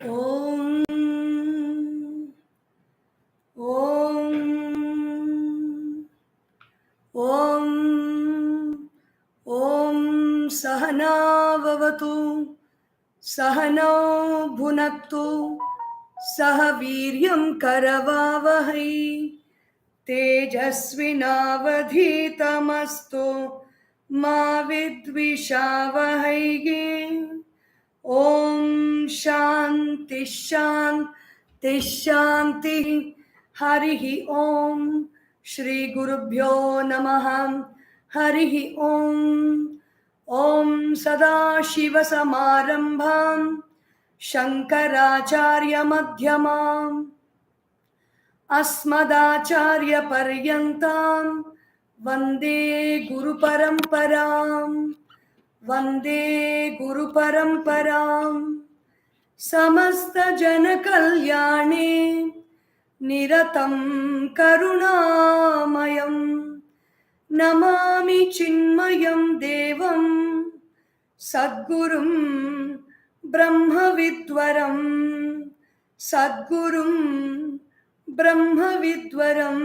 Om Om Om Om Sahana Vavatu Sahana Bhunaktu Sahaviryam Karavavahai Tejasvinavadhitamastu Ma Vidvishavahai. Om Shanti Shanti Shanti. Harihi Om. Shri Gurubhyo Namaha. Harihi Om. Om Sadashiva Samarambham Sankaracharya Madhyamam Asmadacharya Paryantam Vande Guru Paramparam. Vande Guru Paramparam. Samasta Jana Kalyane Niratam Karunamayam Namami Chinmayam Devam Sadgurum Brahma Vidwaram Sadgurum Brahma Vidwaram.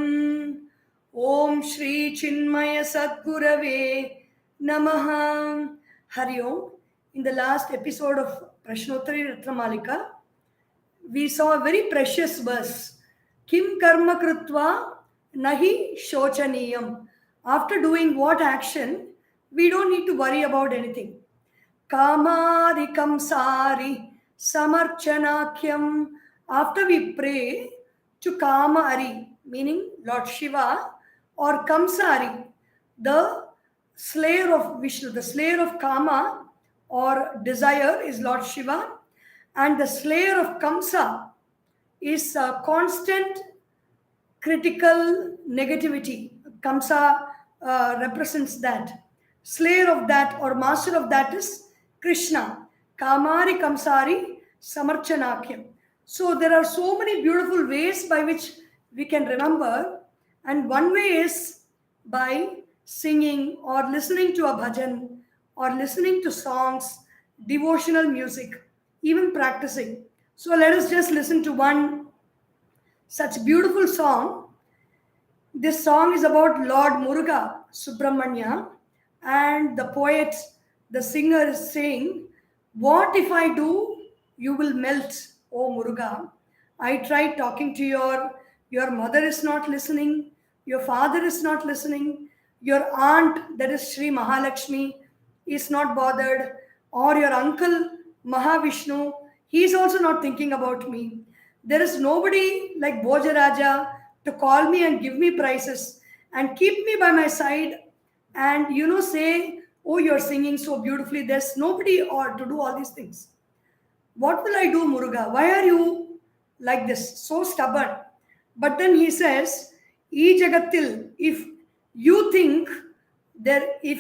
Om Shri Chinmaya Sadgurave Namaha. Hari Om. In the last episode of Prashnottari Ratna Malika, we saw a very precious verse. Kim karma krutva nahi shochaniyam. After doing what action, we don't need to worry about anything. Kamarikam sari samarchanakyam. After we pray to Kama Ari, meaning Lord Shiva, or Kamsari, the slayer of Vishnu, the slayer of Kama or desire is Lord Shiva, and the slayer of Kamsa is constant critical negativity. Kamsa represents that. Slayer of that or master of that is Krishna. Kamari Kamsari Samarchanakyam. So there are so many beautiful ways by which we can remember, and one way is by singing or listening to a bhajan or listening to songs, devotional music, even practicing. So let us just listen to one such beautiful song. This song is about Lord Muruga Subramanya, and the poet, the singer is saying, what if I do, you will melt, O Muruga. I tried talking to your mother is not listening, your father is not listening, your aunt, that is Sri Mahalakshmi, is not bothered, or your uncle Mahavishnu, he is also not thinking about me. There is nobody like Bhojaraja to call me and give me prizes and keep me by my side and say, oh, you're singing so beautifully. There's nobody or to do all these things. What will I do, Muruga? Why are you like this, so stubborn? But then he says, E Jagatil, if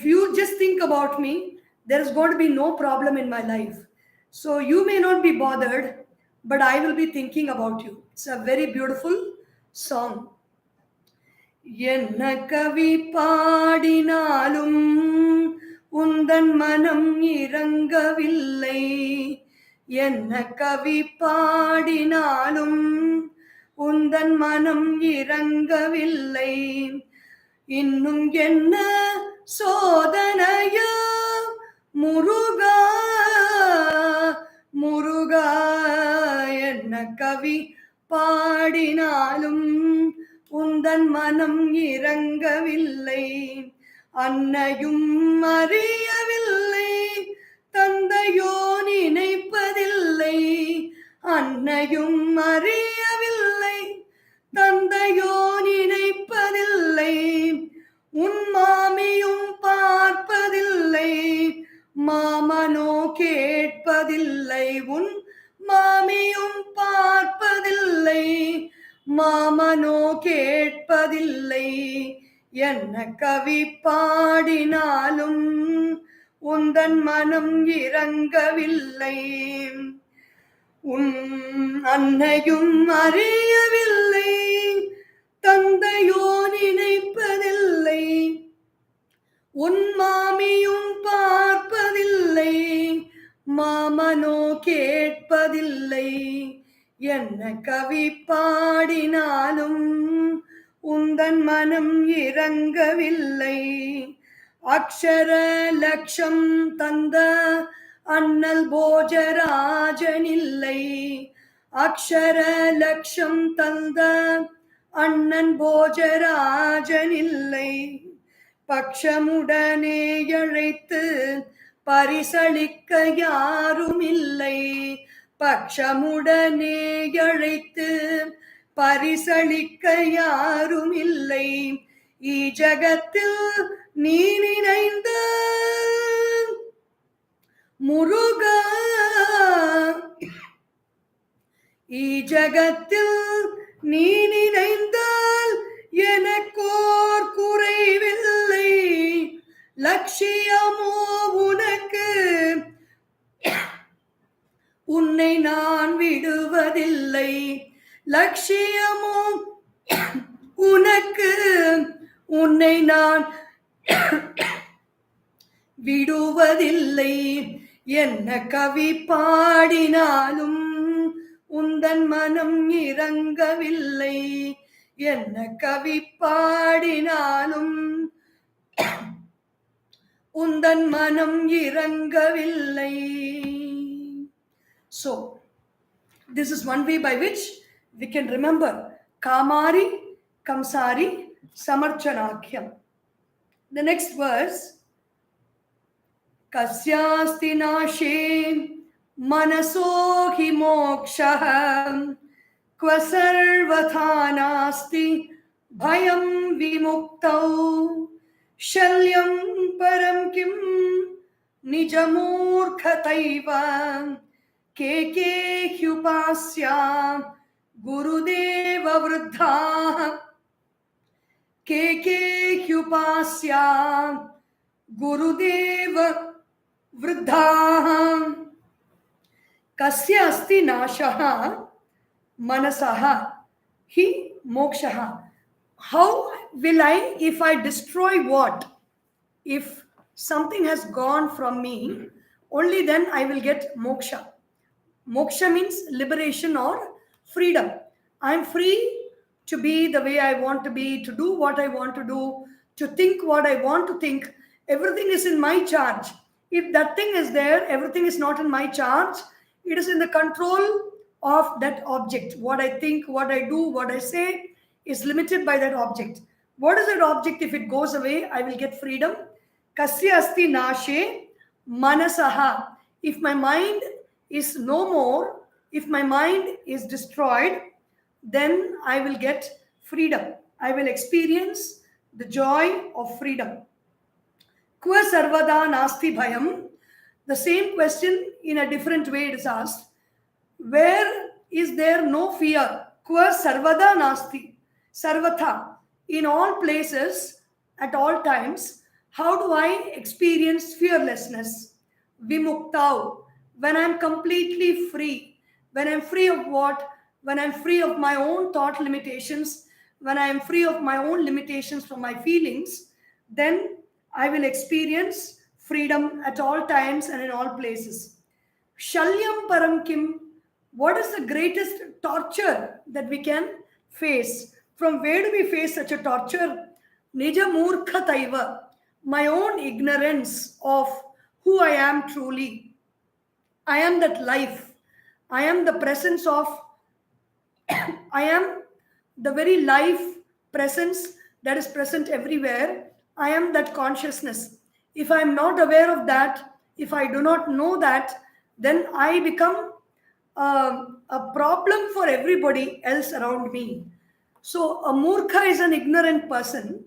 you just think about me, there is going to be no problem in my life. So you may not be bothered, but I will be thinking about you. It's a very beautiful song. Yenna kavi paadinalum undan manam irangavillai. Yenna kavi paadinalum undan manam irangavillai. Innum enna sodhanaya Muruga Muruga. Enna kavi பாடினாலும் உந்தன் மனம் இறங்கவில்லை. அன்னையும் அறியவில்லை, தந்தையோ நினைப்பதில்லை. அன்னையும் அறியவில்லை, தந்தையோ நினைப்பதில்லை. உன் மாமியும் பார்ப்பதில்லை, மாமனோ கேட்பதில்லை. உன் மாமியும் பார்ப்பதில்லை, மாமனோ கேட்பதில்லை. என்ன கவி பாடினாலும் உந்தன் மனம் இறங்கவில்லை. உன் அன்னையும் அறியவில்லை, தந்தையோ நினைப்பதில்லை. உன் மாமியும் பார்ப்பதில்லை, மாமனோ கேட்பதில்லை. என்ன கவி பாடினாலும் உந்தன் மனம் இறங்கவில்லை. அக்ஷர லட்சம் தந்த அண்ணல் போஜராஜனில்லை. அக்ஷர லட்சம் தந்த அண்ணன் போஜராஜனில்லை. பக்ஷமுடனே அழைத்து பரிசளிக்க யாருமில்லை. பக்ஷமுடனே அழைத்து பரிசளிக்க யாருமில்லை. ஜகத்தில் நீ நினைந்த முருகா, ஜகத்தில் நீ நினைந்தால் எனக்கோர் குறைவில்லை. லட்சியமோ உனக்கு, உன்னை நான் விடுவதில்லை. லட்சியமோ உனக்கு, உன்னை நான் விடுவதில்லை. என்ன கவி பாடினாலும் உந்தன் மனம் இறங்கவில்லை. என்ன கவி பாடினாலும் உந்தன் மனம் இறங்கவில்லை. So, this is one way by which we can remember Kamari, Kamsari, Samarchanakyam. The next verse, Kasyasti nashe manaso hi mokshah kva sarvatha nasti bhayam vimuktau shalyam param kim nijamurkhataiva ke hyupasya gurudeva vruddha ke hyupasya gurudeva vruddha kasya asti nashaha manasaha hi mokshaha. How will I, if I destroy what? If something has gone from me, only then I will get moksha. Moksha means liberation or freedom. I am free to be the way I want to be, to do what I want to do, to think what I want to think. Everything is in my charge. If that thing is there, everything is not in my charge. It is in the control of that object. What I think, what I do, what I say is limited by that object. What is that object? If it goes away, I will get freedom. Kasya asti nashe manasaha. If my mind is no more, if my mind is destroyed, then I will get freedom. I will experience the joy of freedom. Kva sarvada nasti bhayam. The same question in a different way it is asked. Where is there no fear? Kva sarvada nasti. Sarvatha. In all places, at all times, how do I experience fearlessness? Vimuktau. When I am completely free. When I am free of what? When I am free of my own thought limitations. When I am free of my own limitations from my feelings, then I will experience freedom at all times and in all places. Shalyam param kim. What is the greatest torture that we can face? From where do we face such a torture? Nija murkhataiva. My own ignorance of who I am truly. I am that life. I am the presence of, I am the very life presence that is present everywhere. I am that consciousness. If I am not aware of that, if I do not know that, then I become a problem for everybody else around me. So a murkha is an ignorant person.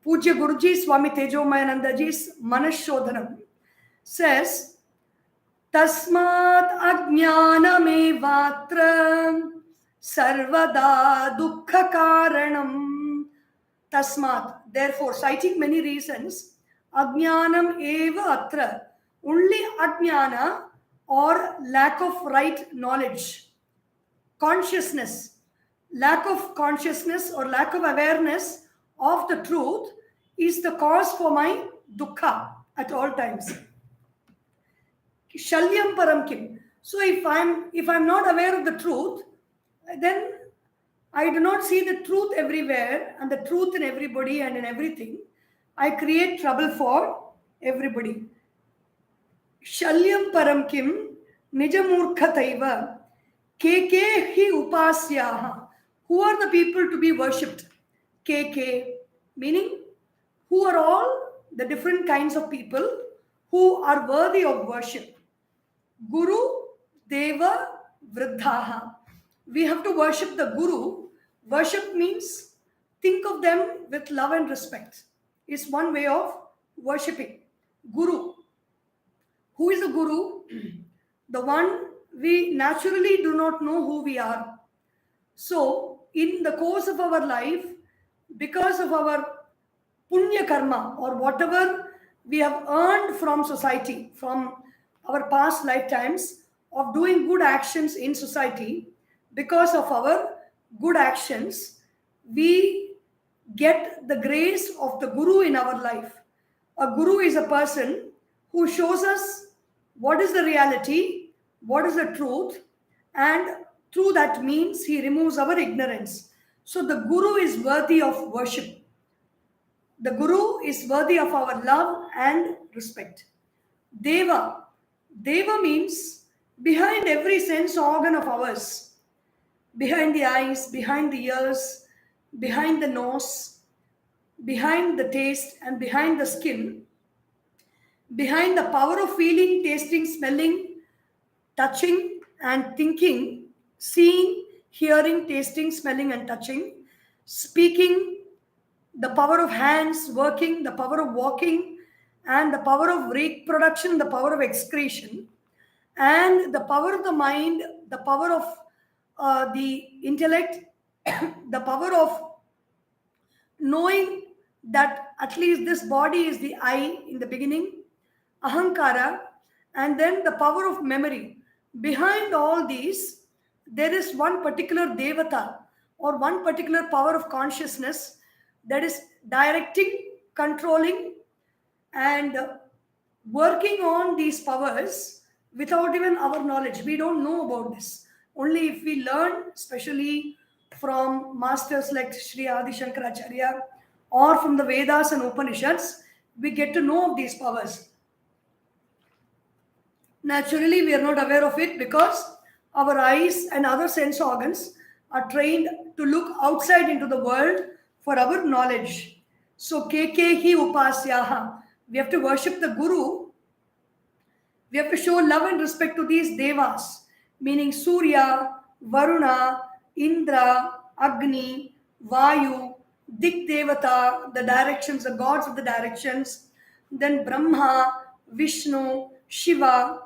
Pujya Guruji Swami Tejomayanandaji's Manashodhanam says, Tasmat ajnanamevatra sarvada dukkha karanam. Tasmat, therefore, citing many reasons, ajnanam eva atra. Only ajnana or lack of right knowledge, consciousness, lack of consciousness or lack of awareness of the truth is the cause for my dukkha at all times. Shalyam param kim. So if I'm not aware of the truth, then I do not see the truth everywhere and the truth in everybody and in everything. I create trouble for everybody. Shalyam param kim nijamurkhataiva keke hi upasyaha. Who are the people to be worshipped? Keke, meaning who are all the different kinds of people who are worthy of worship. Guru, Deva, Vriddhaha. We have to worship the Guru. Worship means think of them with love and respect. Is one way of worshipping. Guru. Who is a Guru? The one we naturally do not know who we are. So, in the course of our life, because of our punya karma or whatever we have earned from society, from our past lifetimes of doing good actions in society, because of our good actions, we get the grace of the Guru in our life. A Guru is a person who shows us what is the reality, what is the truth, and through that means he removes our ignorance. So the Guru is worthy of worship. The Guru is worthy of our love and respect. Deva. Deva means behind every sense organ of ours, behind the eyes, behind the ears, behind the nose, behind the taste, and behind the skin, behind the power of feeling, tasting, smelling, touching, and thinking, seeing, hearing, tasting, smelling, and touching, speaking, the power of hands working, the power of walking, and the power of reproduction, the power of excretion, and the power of the mind, the power of the intellect, the power of knowing that at least this body is the I in the beginning, ahankara, and then the power of memory. Behind all these, there is one particular devata or one particular power of consciousness that is directing, controlling, and working on these powers without even our knowledge. We don't know about this. Only if we learn, especially from masters like Sri Adi Sankaracharya or from the Vedas and Upanishads, we get to know of these powers. Naturally, we are not aware of it because our eyes and other sense organs are trained to look outside into the world for our knowledge. So, kekehi upasyaha. We have to worship the Guru. We have to show love and respect to these devas, meaning Surya, Varuna, Indra, Agni, Vayu, Dik Devata, the directions, the gods of the directions, then Brahma, Vishnu, Shiva,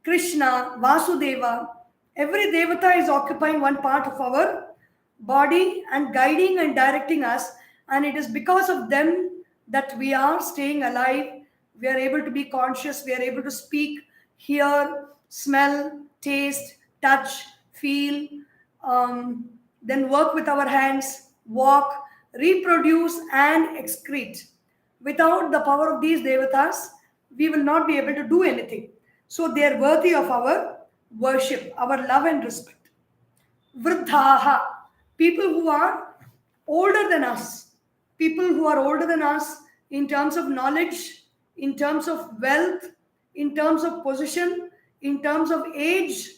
Krishna, Vasudeva. Every devata is occupying one part of our body and guiding and directing us, and it is because of them that we are staying alive. We are able to be conscious, we are able to speak, hear, smell, taste, touch, feel, then work with our hands, walk, reproduce, and excrete. Without the power of these devatas, we will not be able to do anything. So they are worthy of our worship, our love and respect. Vriddhaha, people who are older than us, people who are older than us in terms of knowledge, in terms of wealth, in terms of position, in terms of age,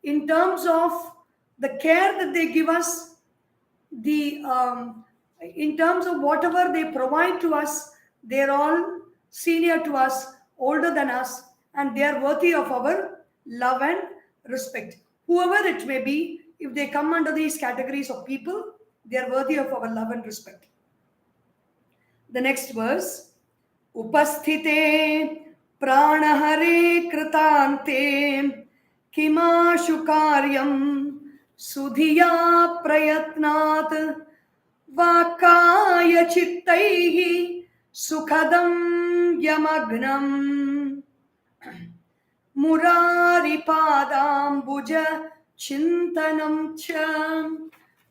in terms of the care that they give us, the in terms of whatever they provide to us, they're all senior to us, older than us, and they are worthy of our love and respect. Whoever it may be, if they come under these categories of people, they are worthy of our love and respect. The next verse, Upasthite pranahare kritante kimashu karyam sudhiya prayatnat vakaya chittaihi sukhadam yamagnam murari padambuja chintanam cha.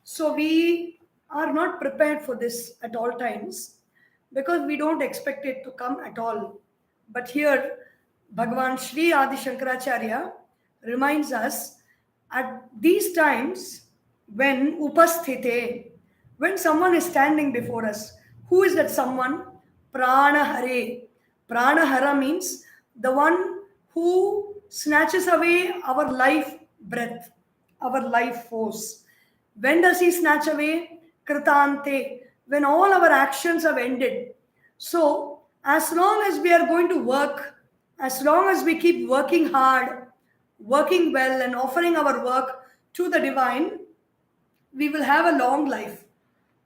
So we are not prepared for this at all times because we don't expect it to come at all. But here Bhagavan Sri Adi Sankaracharya reminds us at these times when upasthite, when someone is standing before us, who is that someone? Pranahare. Pranahara means the one who snatches away our life breath, our life force. When does he snatch away? Kritante, when all our actions have ended. So, as long as we are going to work, as long as we keep working hard, working well, and offering our work to the divine, we will have a long life.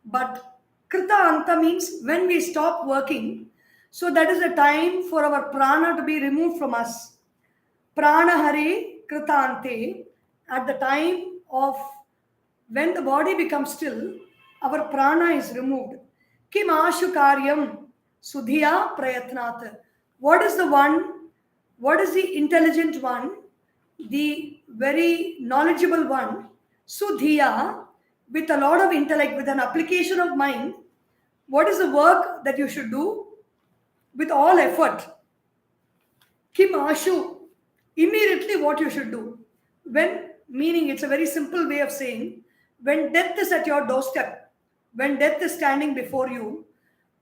But Krita Anta means when we stop working, so that is the time for our prana to be removed from us. Prana Hare Kritante, at the time of when the body becomes still, our prana is removed. Kim ashu karyam sudhiya prayatnat. What is the one? What is the intelligent one? The very knowledgeable one? Sudhiya, with a lot of intellect, with an application of mind. What is the work that you should do? With all effort. Kim ashu. Immediately what you should do. When, meaning it's a very simple way of saying, when death is at your doorstep, when death is standing before you,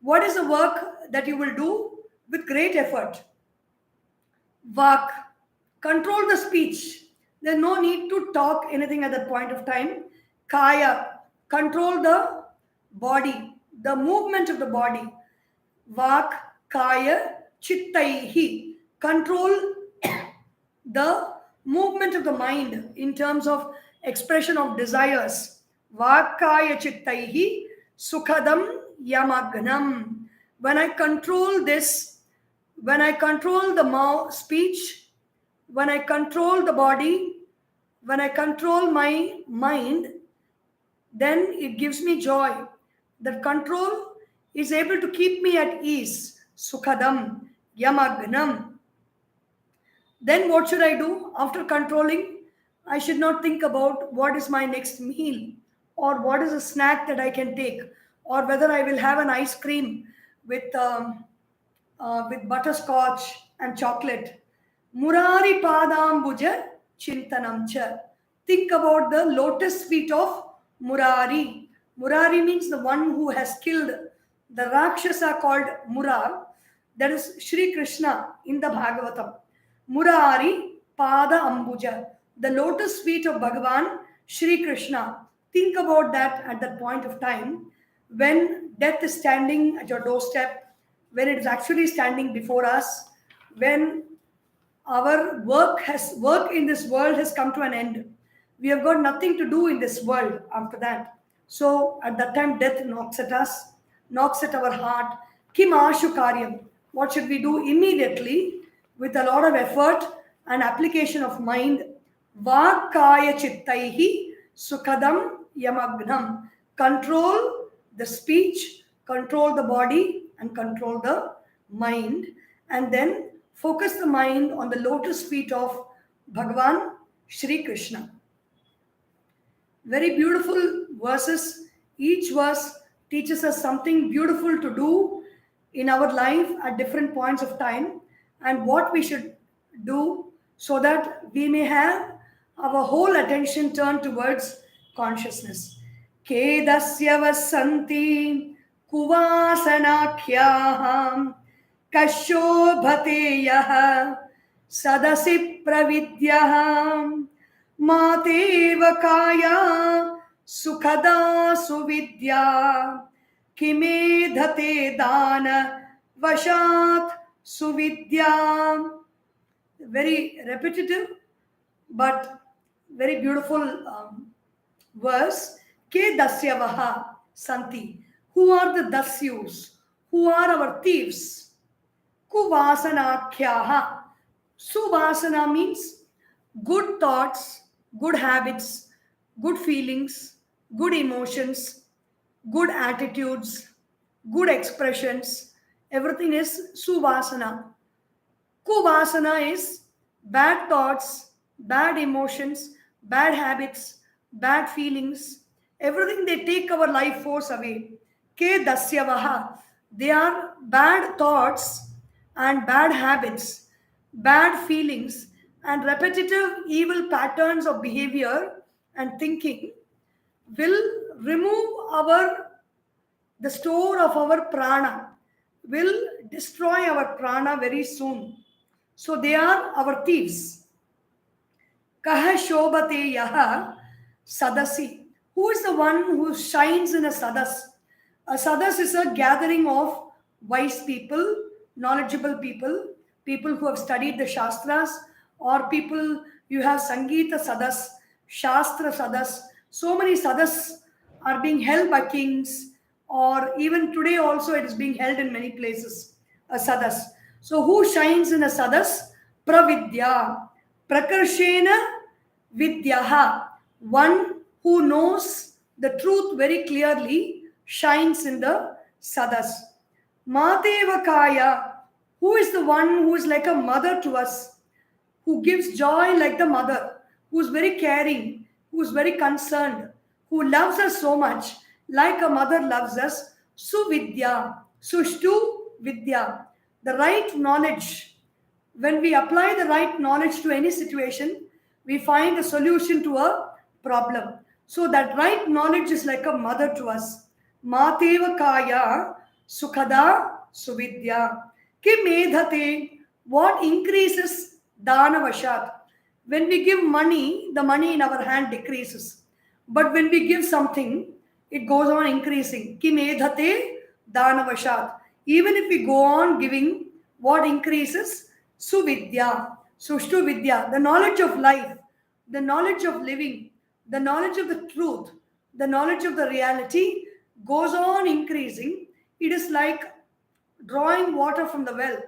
what is the work that you will do with great effort? Vak, control the speech. There's no need to talk anything at that point of time. Kaya, control the body, the movement of the body. Vak, kaya, chittaihi, control the movement of the mind in terms of expression of desires. Vakaya chittaihi sukhadam yamagnam. When I control this, when I control the speech, when I control the body, when I control my mind, then it gives me joy. That control is able to keep me at ease. Sukhadam yamagnam. Then what should I do after controlling? I should not think about what is my next meal or what is a snack that I can take or whether I will have an ice cream with butterscotch and chocolate. Murari padambuja chintanam cha. Think about the lotus feet of Murari. Murari means the one who has killed the Rakshasa called Murar. That is Sri Krishna in the Bhagavatam. Murari Pada Ambuja, the lotus feet of Bhagavan Sri Krishna. Think about that at that point of time when death is standing at your doorstep, when it is actually standing before us, when our work in this world has come to an end. We have got nothing to do in this world after that. So at that time, death knocks at us, knocks at our heart. Kim ashu karyam. What should we do immediately with a lot of effort and application of mind? Vakaya chittaihi sukhadam yamagnam. Control the speech, control the body, and control the mind. And then focus the mind on the lotus feet of Bhagavan Sri Krishna. Very beautiful verses. Each verse teaches us something beautiful to do in our life at different points of time and what we should do so that we may have our whole attention turned towards consciousness. Kedasya vasanti kuvasanakyaham kashobhate yaha sadasi pravidyaham mateva kaya sukhada suvidya kimedhate dana vashat suvidya. Very repetitive but very beautiful verse. Ke dasyavaha santi. Who are the dasyus? Who are our thieves? Kuvasanakhyaha. Suvasana means good thoughts, good habits, good feelings, good emotions, good attitudes, good expressions. Everything is suvasana. Kuvasana is bad thoughts, bad emotions, bad habits, bad feelings. Everything they take our life force away. Ke dasyavaha. They are bad thoughts and bad habits bad feelings, and repetitive evil patterns of behavior and thinking will remove the store of our prana, will destroy our prana very soon. So they are our thieves. Kaha shobate yaha sadasi. Who is the one who shines in a sadas? A sadas is a gathering of wise people, knowledgeable people, people who have studied the Shastras, or people, you have Sangeeta sadas, Shastra sadas. So many sadas are being held by kings, or even today also it is being held in many places, a sadas. So who shines in a sadas? Pravidya. Prakarshena vidyaha. One who knows the truth very clearly shines in the sadas. Matevakaya. Who is the one who is like a mother to us, who gives joy like the mother, who is very caring, who is very concerned, who loves us so much, like a mother loves us. Suvidya, Sushtu Vidya, the right knowledge. When we apply the right knowledge to any situation, we find a solution to a problem. So that right knowledge is like a mother to us. Mateva Kaya Sukhada Suvidya. Kimedhate, what increases Danavashat? When we give money, the money in our hand decreases. But when we give something, it goes on increasing. Kimedhate Danavashat. Even if we go on giving, what increases? Suvidya, Sushtu Vidya, the knowledge of life, the knowledge of living, the knowledge of the truth, the knowledge of the reality goes on increasing. It is like drawing water from the well.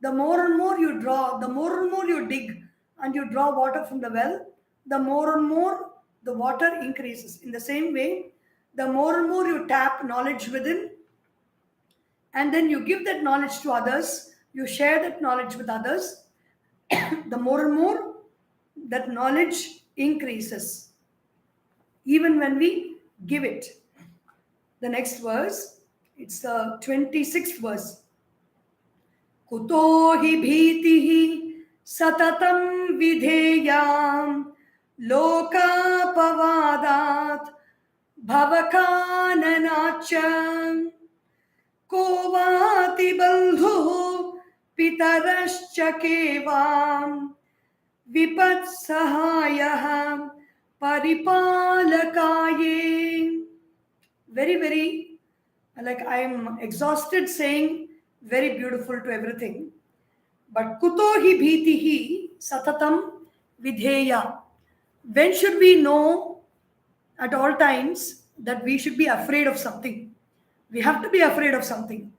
The more and more you draw, the more and more you dig and you draw water from the well, the more and more the water increases. In the same way, the more and more you tap knowledge within, and then you give that knowledge to others, you share that knowledge with others, the more and more that knowledge increases, even when we give it. The next verse, it's the 26th verse. Kuto hi bhitihi satatam vidheyam lokapavadat bhavakananacham Kovati bandhu pitarascha kevam vipat sahayah paripalakaye. Very, very, like I am exhausted saying very beautiful to everything. But kuto hi bhitihi satatam vidheya. When should we know at all times that we should be afraid of something? We have to be afraid of something.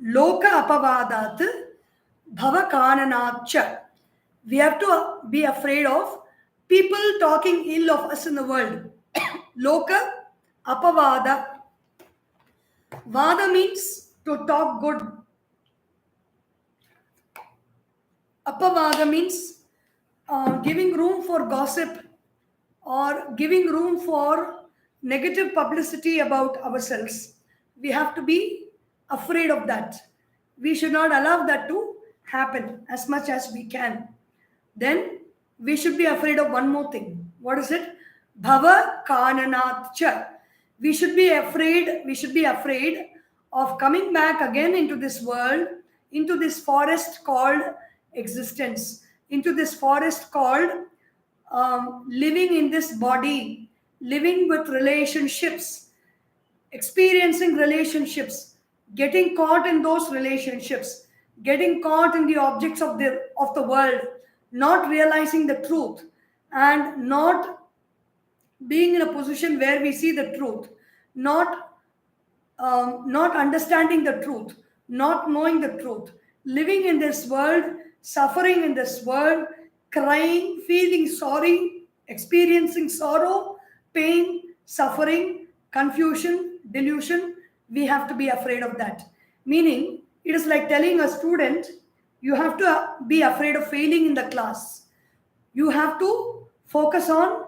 Loka apavadat bhavakananacha. We have to be afraid of people talking ill of us in the world. Loka apavada. Vada means to talk good. Apavada means giving room for gossip or giving room for negative publicity about ourselves. We have to be afraid of that. We should not allow that to happen as much as we can. Then we should be afraid of one more thing. What is it? Bhava kananatcha. We should be afraid of coming back again into this world, into this forest called existence, into this forest called living in this body, living with relationships, experiencing relationships, getting caught in those relationships, getting caught in the objects of the world, not realizing the truth, and not being in a position where we see the truth, not understanding the truth, not knowing the truth, living in this world, suffering in this world, crying, feeling sorry, experiencing sorrow, pain, suffering, confusion, delusion. We have to be afraid of that. Meaning, it is like telling a student, you have to be afraid of failing in the class. You have to focus on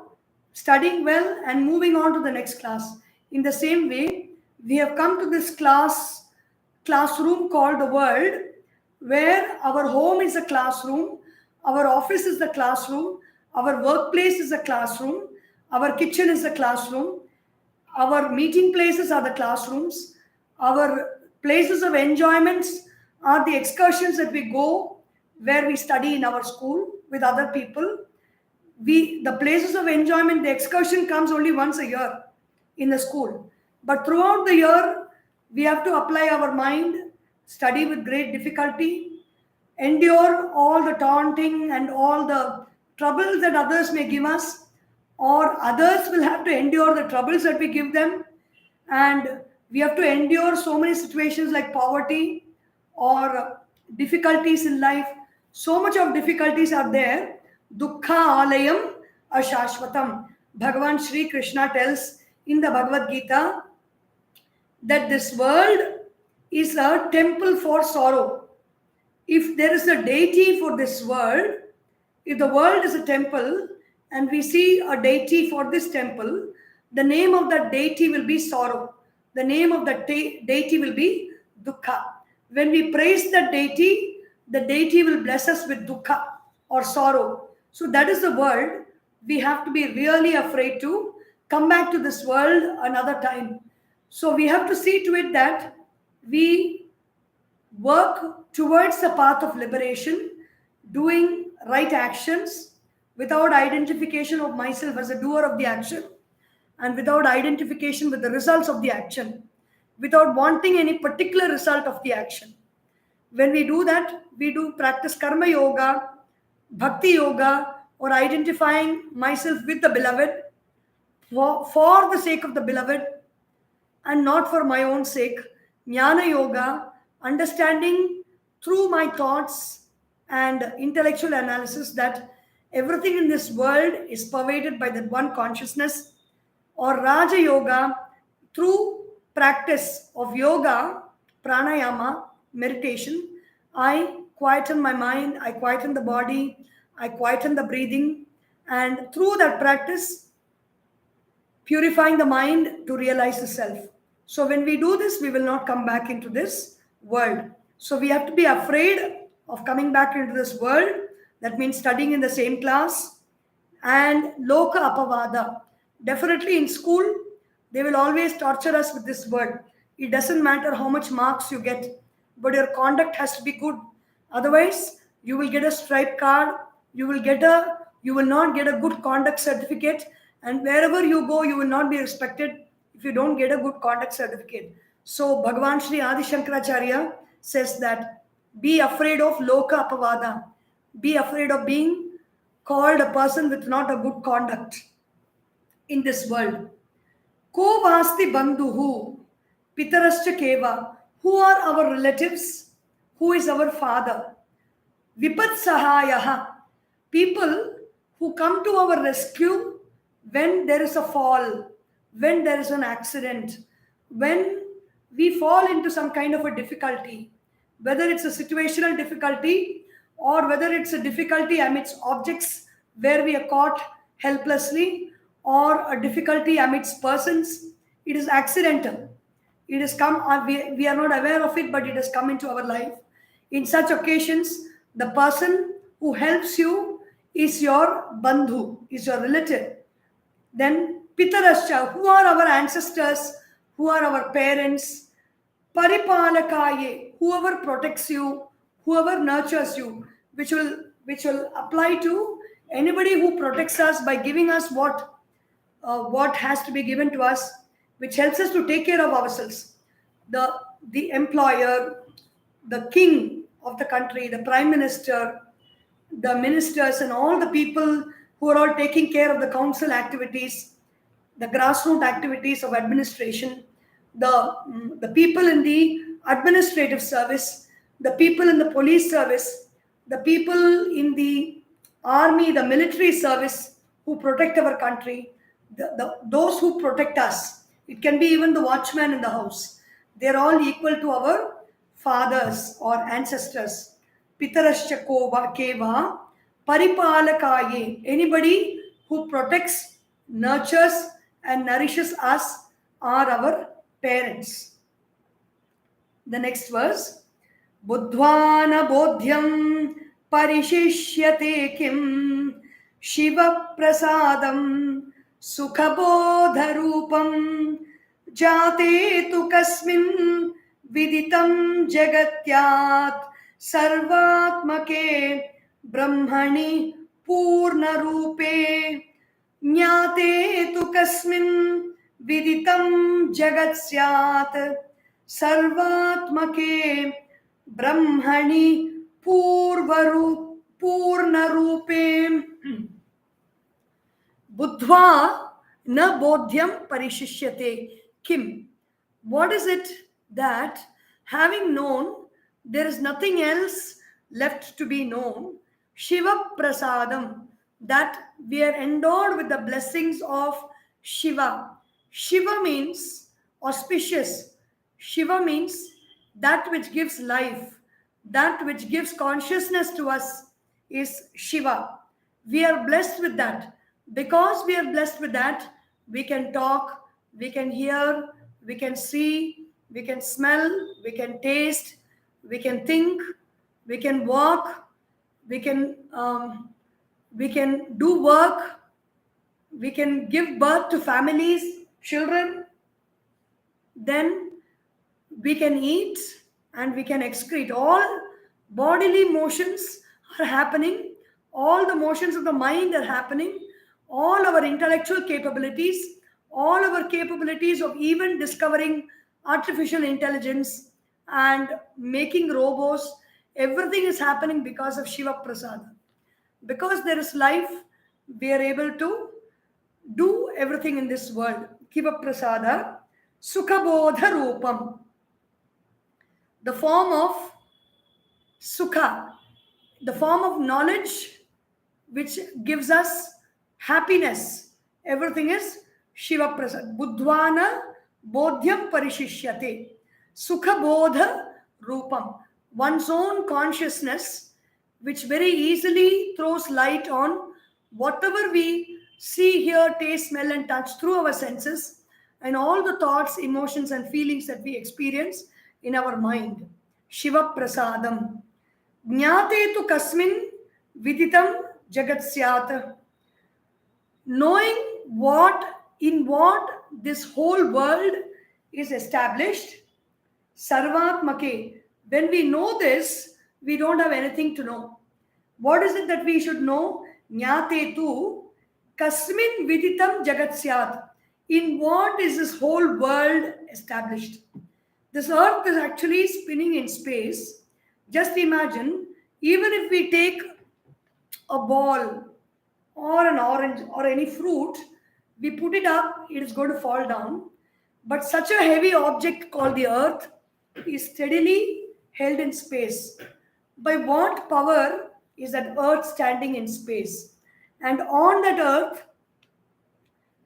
studying well and moving on to the next class. In the same way, we have come to this classroom called the world, where our home is a classroom, Our office is the classroom. Our workplace is a classroom. Our kitchen is the classroom. Our meeting places are the classrooms. Our places of enjoyments are the excursions that we go where we study in our school with other people. The places of enjoyment, the excursion comes only once a year in the school. But throughout the year, we have to apply our mind, study with great difficulty, endure all the taunting and all the troubles that others may give us, or others will have to endure the troubles that we give them. And we have to endure so many situations like poverty or difficulties in life. So much of difficulties are there. Dukkha alayam ashashvatam. Bhagavan Sri Krishna tells in the Bhagavad Gita that this world is a temple for sorrow. If there is a deity for this world, if the world is a temple and we see a deity for this temple, the name of that deity will be sorrow. The name of that deity will be dukkha. When we praise that deity, the deity will bless us with dukkha or sorrow. So that is the world. We have to be really afraid to come back to this world another time. So we have to see to it that we work towards the path of liberation, doing right actions without identification of myself as a doer of the action and without identification with the results of the action, without wanting any particular result of the action. When we do that, we do practice karma yoga, bhakti yoga, or identifying myself with the beloved for the sake of the beloved and not for my own sake. Jnana yoga, understanding through my thoughts and intellectual analysis that everything in this world is pervaded by that one consciousness. Or Raja yoga, through practice of yoga, pranayama, meditation, I quieten my mind, I quieten the body, I quieten the breathing, and through that practice, purifying the mind to realize the self. So when we do this, we will not come back into this world. So we have to be afraid of coming back into this world. That means studying in the same class. And loka apavada. Definitely in school, they will always torture us with this word. It doesn't matter how much marks you get, but your conduct has to be good. Otherwise, you will get a stripe card. You will not get a good conduct certificate. And wherever you go, you will not be respected if you don't get a good conduct certificate. So Bhagavan Sri Adi Sankaracharya says that be afraid of loka apavada. Be afraid of being called a person with not a good conduct in this world. Ko vasti bandhuhu pitarascha keva. Who are our relatives? Who is our father? Vipat sahayaha. People who come to our rescue when there is a fall, when there is an accident, when we fall into some kind of a difficulty, whether it's a situational difficulty or whether it's a difficulty amidst objects where we are caught helplessly, or a difficulty amidst persons, it is accidental. It has come, we are not aware of it, but it has come into our life. In such occasions, the person who helps you is your bandhu, is your relative. Then pitarascha, who are our ancestors, who are our parents. Paripalakaye, whoever protects you, whoever nurtures you, which will apply to anybody who protects us by giving us what has to be given to us, which helps us to take care of ourselves. The employer, the king of the country, the prime minister, the ministers, and all the people who are all taking care of the council activities, the grassroots activities of administration, the people in the administrative service, the people in the police service, the people in the army, the military service who protect our country, those who protect us. It can be even the watchman in the house. They're all equal to our fathers or ancestors. Pitarascha keva paripalakaye. Anybody who protects, nurtures, and nourishes us are our parents. The next verse. Buddhvana bodhyam parishishyate kim Shiva prasadam sukhabodha rupam jate tu kasmin viditam jagatyat sarvatmake brahmani purna rupe ज्ञाते तु कस्मिन् विदितं जगत् स्यात् सर्वात्मके ब्रह्मणि पूर्णरूपे बुद्ध्वा न बोध्यम parishishyate kim. What is it that, having known, there is nothing else left to be known? Shiva prasadam, that we are endowed with the blessings of Shiva. Shiva means auspicious. Shiva means that which gives life, that which gives consciousness to us is Shiva. We are blessed with that. Because we are blessed with that, we can talk, we can hear, we can see, we can smell, we can taste, we can think, we can walk, we can do work, we can give birth to families, children, then we can eat and we can excrete. All bodily motions are happening, all the motions of the mind are happening, all our intellectual capabilities, all our capabilities of even discovering artificial intelligence and making robots, everything is happening because of Shiva Prasada. Because there is life, we are able to do everything in this world. Shiva Prasada, Sukhabodha Rupam, the form of Sukha, the form of knowledge which gives us happiness. Everything is Shiva Prasad. Buddhvana bodhyam parishishyate. Sukha bodha rupam. One's own consciousness, which very easily throws light on whatever we see, hear, taste, smell, and touch through our senses, and all the thoughts, emotions, and feelings that we experience in our mind. Shiva Prasadam. Jnate tu kasmin viditam jagat syat. Knowing in what this whole world is established, sarvatmake. When we know this, we don't have anything to know. What is it that we should know? Jnate tu kasmin viditam jagat syat. In what is this whole world established? This earth is actually spinning in space. Just imagine, even if we take a ball or an orange or any fruit, we put it up, it is going to fall down. But such a heavy object called the earth is steadily held in space. By what power is that earth standing in space? And on that earth,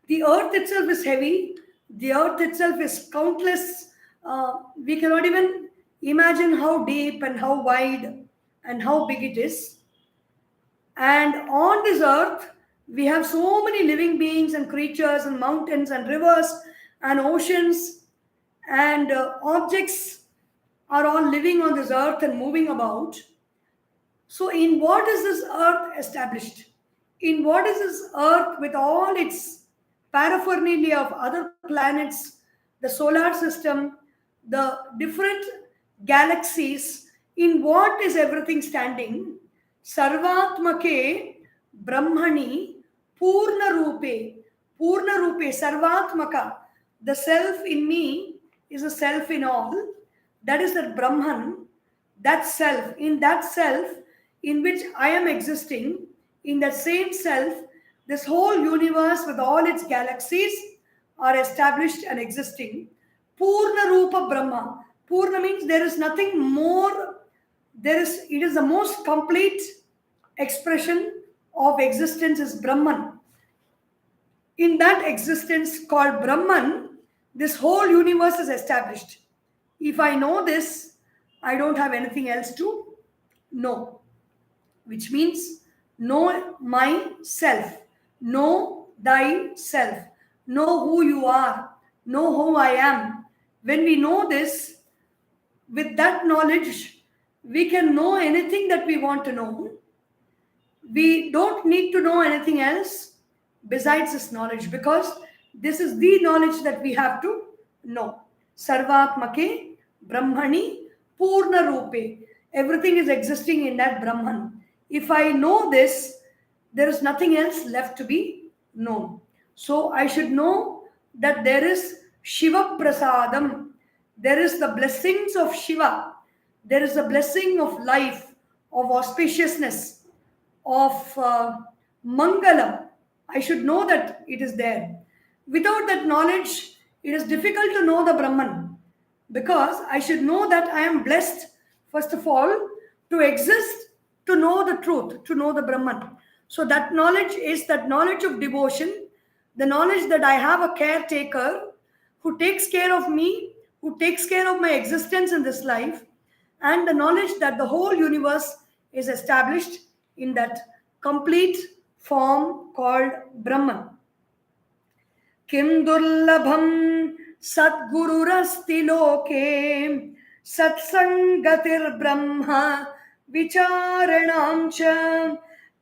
the earth itself is heavy, the earth itself is countless. We cannot even imagine how deep and how wide and how big it is. And on this earth, we have so many living beings and creatures and mountains and rivers and oceans and objects are all living on this earth and moving about. So in what is this earth established? In what is this earth with all its paraphernalia of other planets, the solar system, the different galaxies, in what is everything standing? Sarvatmake Brahmani Purna Rupe. Purna Rupe, Sarvatmaka. The self in me is a self in all. That is that Brahman, that self. In that self in which I am existing, in that same self, this whole universe with all its galaxies are established and existing. Purna Rupa Brahma. Purna means there is nothing more. It is the most complete expression of existence is Brahman. In that existence called Brahman, this whole universe is established. If I know this, I don't have anything else to know. Which means know myself, know thyself, know who you are, know who I am. When we know this, with that knowledge, we can know anything that we want to know. We don't need to know anything else besides this knowledge, because this is the knowledge that we have to know. Sarvatmake Brahmani Purna Rupe. Everything is existing in that Brahman. If I know this, there is nothing else left to be known. So I should know that there is Shiva Prasadam. There is the blessings of Shiva. There is a blessing of life, of auspiciousness, of Mangalam. I should know that it is there. Without that knowledge, it is difficult to know the Brahman, because I should know that I am blessed, first of all, to exist, to know the truth, to know the Brahman. So that knowledge is that knowledge of devotion, the knowledge that I have a caretaker who takes care of me, who takes care of my existence in this life, and the knowledge that the whole universe is established in that complete form called Brahman. Kim durlabham sadgururasti loke satsangatir brahma vicharanam cha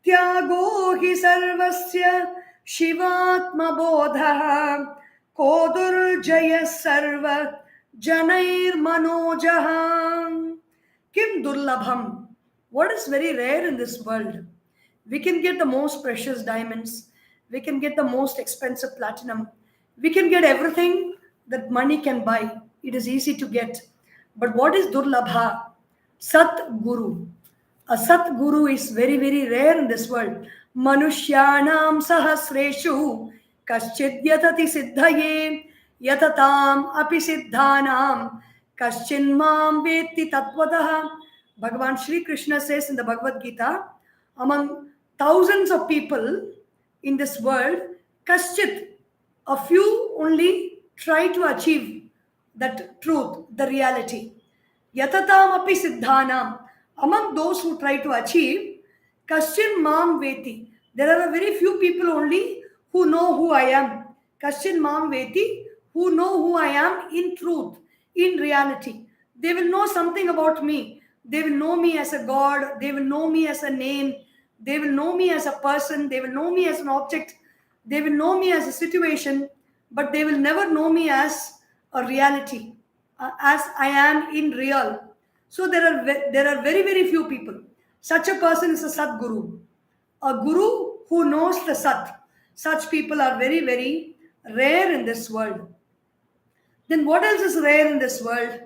tyago hi sarvasya shivatma bodha kodurjaya sarva janair manojaha. Kim durlabham. What is very rare in this world? We can get the most precious diamonds. We can get the most expensive platinum. We can get everything that money can buy. It is easy to get. But what is durlabha? Sat Guru. A Sat Guru is very, very rare in this world. Manushyanam sahasreshu kaschid yatati siddhaye yatatam api siddhanam kaschinmam veti tatvataha. Bhagavan Shri Krishna says in the Bhagavad Gita, among thousands of people in this world, kaschit, a few only try to achieve that truth, the reality. Yatatam api siddhanam, among those who try to achieve, kaschin mam veti, there are a very few people only who know who I am. Kaschin mam veti, who know who I am in truth, in reality. They will know something about me. They will know me as a god. They will know me as a name. They will know me as a person. They will know me as an object. They will know me as a situation. But they will never know me as a reality, as I am in real. So there are very, very few people. Such a person is a Sat Guru. A Guru who knows the Sat. Such people are very, very rare in this world. Then what else is rare in this world?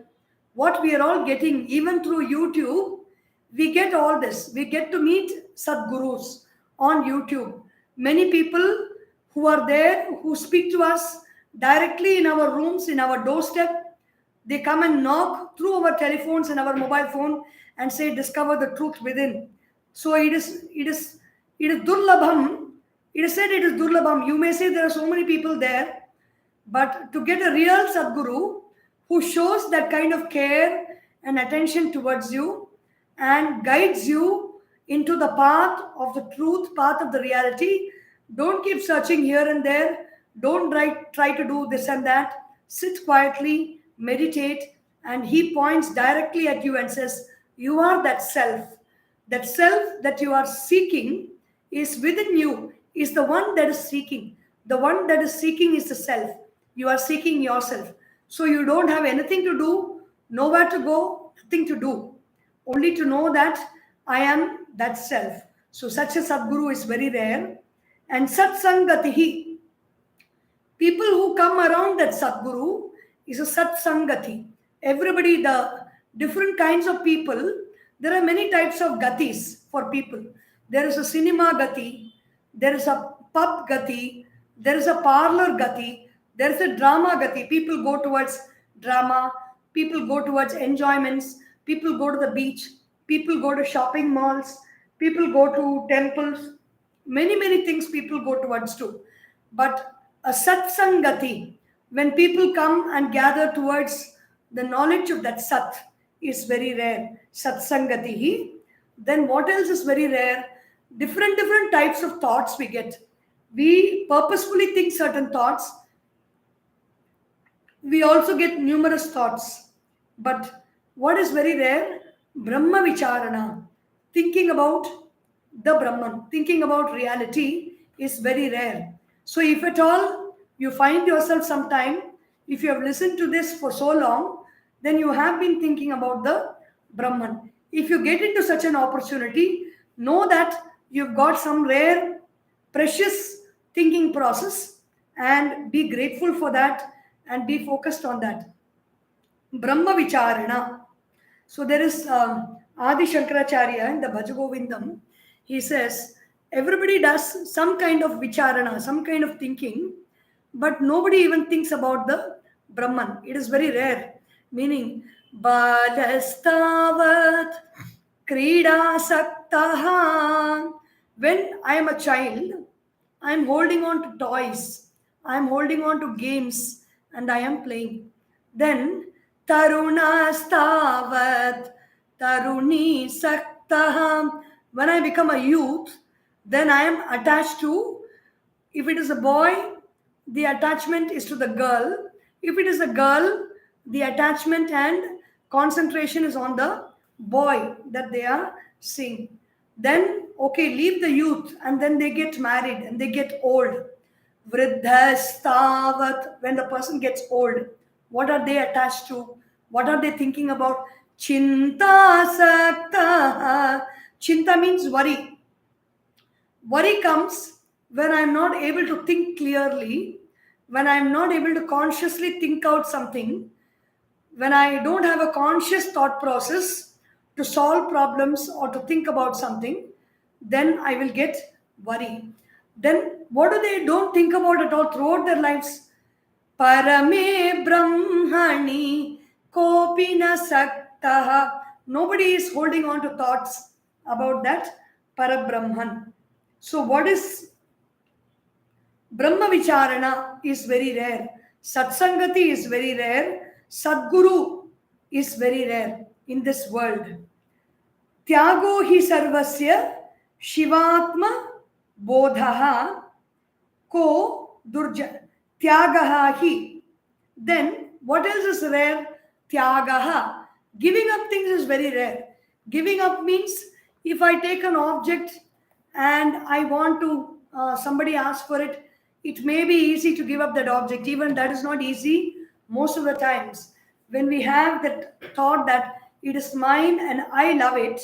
What we are all getting, even through YouTube, we get all this. We get to meet Sadgurus on YouTube. Many people who are there, who speak to us directly in our rooms, in our doorstep. They come and knock through our telephones and our mobile phone and say, discover the truth within. So it is durlabham. It is said it is durlabham. You may say there are so many people there, but to get a real Sadguru who shows that kind of care and attention towards you and guides you into the path of the truth, path of the reality, don't keep searching here and there. Don't try to do this and that. Sit quietly, meditate, and he points directly at you and says, you are that self. That self that you are seeking is within you, is the one that is seeking. The one that is seeking is the self. You are seeking yourself. So you don't have anything to do, nowhere to go, nothing to do. Only to know that I am that self. So such a Sadguru is very rare. And Satsangatihi, people who come around that Sadguru is a Satsangati. Everybody, the different kinds of people, there are many types of gatis for people. There is a cinema gati, there is a pub gati, there is a parlor gati, there is a drama gati. People go towards drama, people go towards enjoyments, people go to the beach, people go to shopping malls, people go to temples. Many, many things people go towards too. But a satsangati, when people come and gather towards the knowledge of that sat, is very rare. Satsangatihi. Then what else is very rare? Different types of thoughts we get. We purposefully think certain thoughts. We also get numerous thoughts. But what is very rare? Brahma vicharana. Thinking about the Brahman. Thinking about reality is very rare. So if at all you find yourself sometime, if you have listened to this for so long, then you have been thinking about the Brahman. If you get into such an opportunity, know that you've got some rare, precious thinking process, and be grateful for that and be focused on that. Brahma Vicharana. So there is Adi Shankaracharya in the Bhajagovindam. He says everybody does some kind of vicharana, some kind of thinking, but nobody even thinks about the Brahman. It is very rare. Meaning, Balastavat Krida Saktaha. When I am a child, I am holding on to toys, I am holding on to games, and I am playing. Then Tarunastavat Taruni Saktaha. When I become a youth, then I am attached to, if it is a boy, the attachment is to the girl. If it is a girl, the attachment and concentration is on the boy that they are seeing. Then, okay, leave the youth and then they get married and they get old. Vriddhastavat, when the person gets old, what are they attached to? What are they thinking about? Chinta sakta. Chinta means worry. Worry comes when I'm not able to think clearly, when I'm not able to consciously think out something, when I don't have a conscious thought process to solve problems or to think about something, then I will get worry. Then what do they don't think about at all throughout their lives? Parame Brahmani Kopina Saktaha. Nobody is holding on to thoughts about that Parabrahman. So what is Brahma Vicharana is very rare. Satsangati is very rare. Sadguru is very rare in this world. Tyago hi sarvasya Shivatma bodhaha ko durja. Tyagaha hi. Then what else is rare? Tyagaha. Giving up things is very rare. Giving up means if I take an object and I want to, somebody asks for it, it may be easy to give up that object. Even that is not easy most of the times. When we have that thought that it is mine and I love it,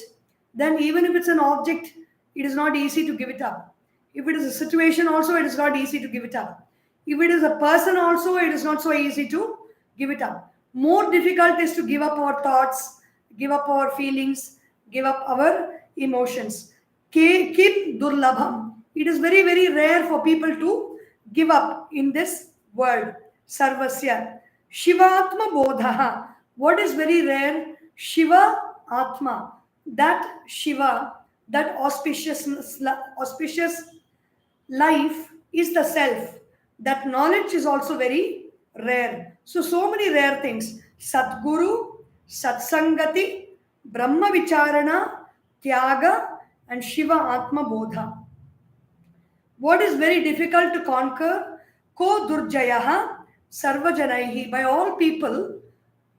then even if it's an object, it is not easy to give it up. If it is a situation also, it is not easy to give it up. If it is a person also, it is not so easy to give it up. More difficult is to give up our thoughts, give up our feelings, give up our emotions. Kim durlabham. It is very, very rare for people to give up in this world. Sarvasya. Shivatma bodhaha. What is very rare? Shiva Atma. That Shiva, that auspicious life is the self. That knowledge is also very rare. So many rare things. Satguru, Satsangati, Brahma Vicharana, Tyaga, and Shiva Atma Bodha. What is very difficult to conquer? Ko Durjayaha Sarvajanaihi. By all people,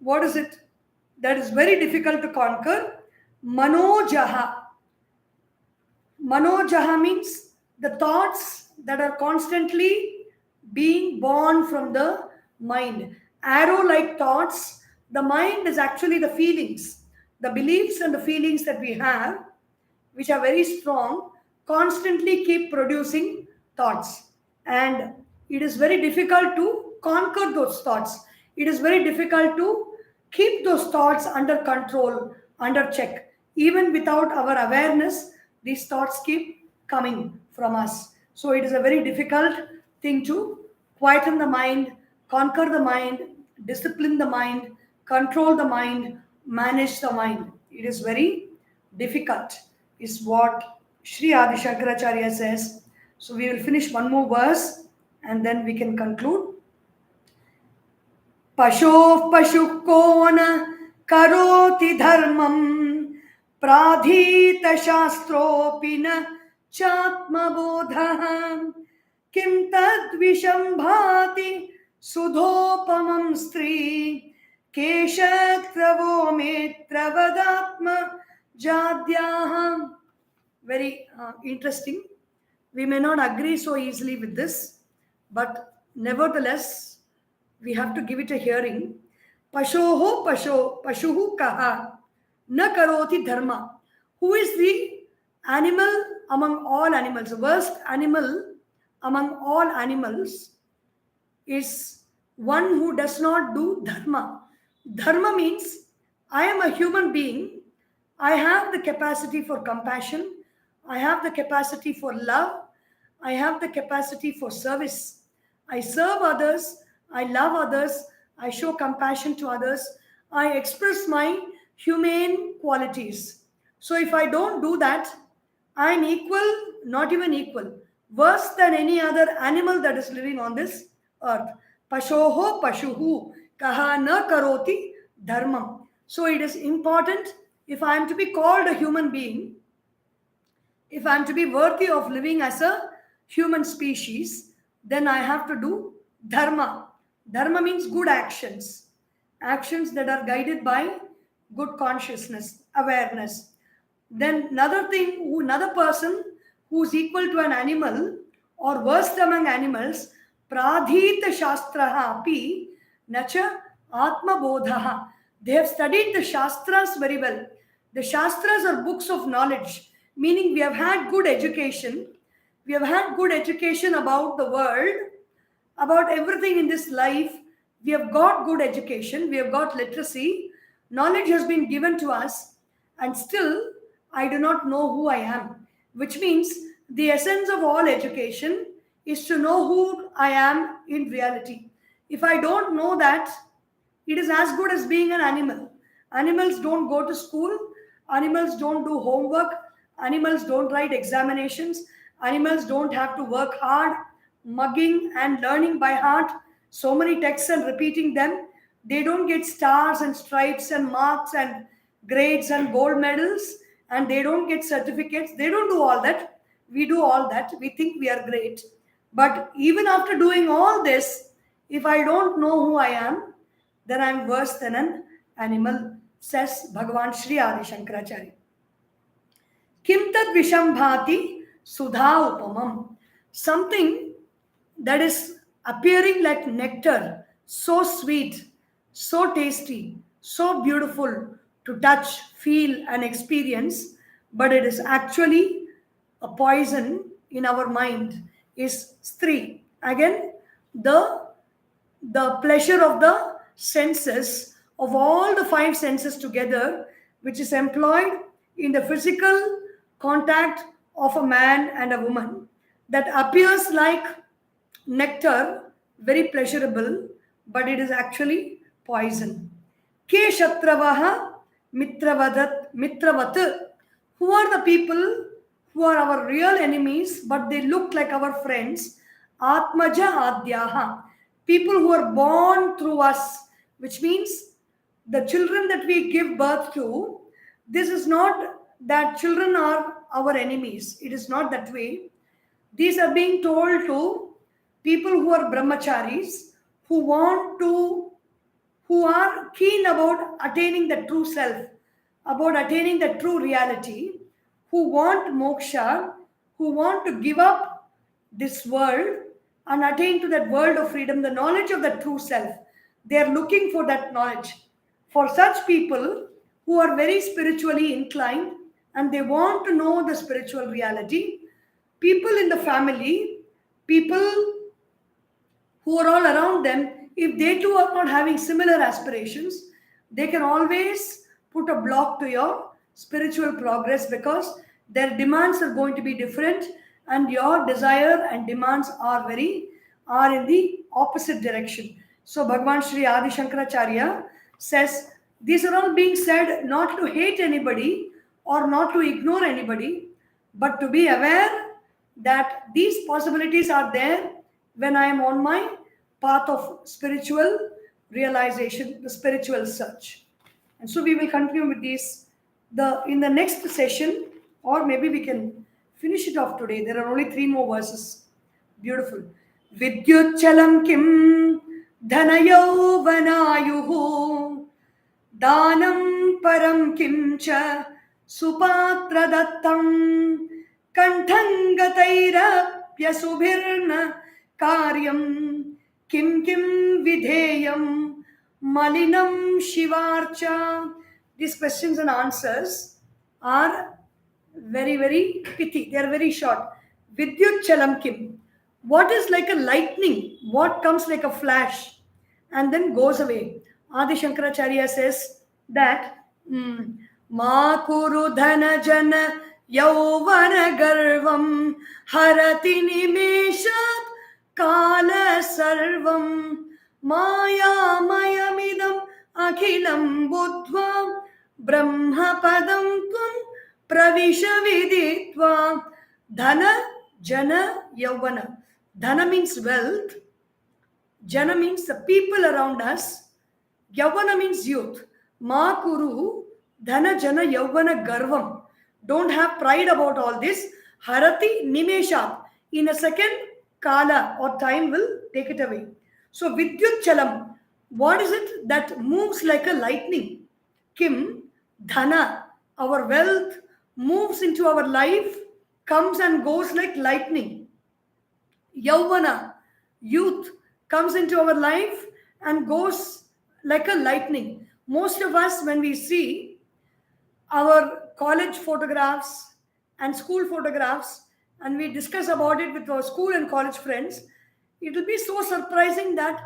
what is it that is very difficult to conquer? Manojaha. Manojaha means the thoughts that are constantly being born from the mind. Arrow-like thoughts. The mind is actually the feelings, the beliefs and the feelings that we have, which are very strong, constantly keep producing thoughts. And it is very difficult to conquer those thoughts. It is very difficult to keep those thoughts under control, under check. Even without our awareness, these thoughts keep coming from us. So it is a very difficult thing to quieten the mind, conquer the mind, discipline the mind, control the mind, manage the mind. It is very difficult, is what Sri Adi Shankaracharya says. So we will finish one more verse and then we can conclude. Pashoh pashukko na karoti dharmam pradhita shastropi na chatma bodham kim tad vishambhati sudhopamam stri keshatravo metravadatma jadyaham. Very interesting. We may not agree so easily with this, but nevertheless, we have to give it a hearing. Pashuhu kaha na karoti dharma. Who is the animal among all animals? The worst animal among all animals is one who does not do dharma. Dharma means I am a human being. I have the capacity for compassion. I have the capacity for love. I have the capacity for service. I serve others. I love others. I show compassion to others. I express my humane qualities. So if I don't do that, I am equal, not even equal, worse than any other animal that is living on this earth. Pashoho pashuhu kaha na karoti dharmam. So it is important, if I am to be called a human being, if I am to be worthy of living as a human species, then I have to do dharma. Dharma means good actions. Actions that are guided by good consciousness, awareness. Then another person who is equal to an animal or worst among animals, pradhita shastraha api nacha atma bodhaha. They have studied the shastras very well. The shastras are books of knowledge, meaning we have had good education. We have had good education about the world, about everything in this life. We have got good education. We have got literacy. Knowledge has been given to us, and still I do not know who I am, which means the essence of all education is to know who I am in reality. If I don't know that, it is as good as being an animal. Animals don't go to school. Animals don't do homework. Animals don't write examinations. Animals don't have to work hard, mugging and learning by heart so many texts and repeating them. They don't get stars and stripes and marks and grades and gold medals, and they don't get certificates. They don't do all that. We do all that. We think we are great. But even after doing all this, if I don't know who I am, then I am worse than an animal, says Bhagavan Sri Adi Sankaracharya. Kim tad vishambhati sudha upamam. Something that is appearing like nectar, so sweet, so tasty, so beautiful to touch, feel, and experience, but it is actually a poison in our mind, is stri. Again, the pleasure of the senses, of all the five senses together, which is employed in the physical contact of a man and a woman, that appears like nectar, very pleasurable, but it is actually poison. Ke shatravaha mitravat. Who are the people who are our real enemies, but they look like our friends? Atmaja adyaha. People who are born through us, which means the children that we give birth to. This is not that children are our enemies. It is not that way. These are being told to people who are brahmacharis, who are keen about attaining the true self, about attaining the true reality, who want moksha, who want to give up this world and attain to that world of freedom, the knowledge of the true self. They are looking for that knowledge. For such people who are very spiritually inclined and they want to know the spiritual reality, people in the family, people who are all around them, if they too are not having similar aspirations, they can always put a block to your spiritual progress, because their demands are going to be different and your desire and demands are in the opposite direction. So Bhagavan Sri Adi Sankaracharya says these are all being said not to hate anybody or not to ignore anybody, but to be aware that these possibilities are there when I am on my path of spiritual realization, the spiritual search. And so we will continue with these in the next session, or maybe we can finish it off today. There are only 3 more verses. Beautiful. Vidyuchalam kim dhanayo vanayuhu danam param kim cha supatra dattam Kanthangathairapyasubhirna karyam kim vidheyam malinam shivarcha. These questions and answers are very, very pithy. They are very short. Vidyut chalam kim. What is like a lightning? What comes like a flash and then goes away? Adi Shankaracharya says that Ma kuru dhana jana yauvana garvam harati nimeshat kala sarvam maya mayamidam akhilam buddhva brahma padam tvam pravisha viditva. Dhana jana yauvana. Dhana means wealth, jana means the people around us, yauvana means youth. Ma kuru dhana jana yauvana garvam. Don't have pride about all this. Harati nimeshat. In a second, kala or time will take it away. So vidyut chalam. What is it that moves like a lightning? Kim dhana. Our wealth moves into our life, comes and goes like lightning. Yauvana, youth, comes into our life and goes like a lightning. Most of us, when we see our college photographs and school photographs, and we discuss about it with our school and college friends, it will be so surprising that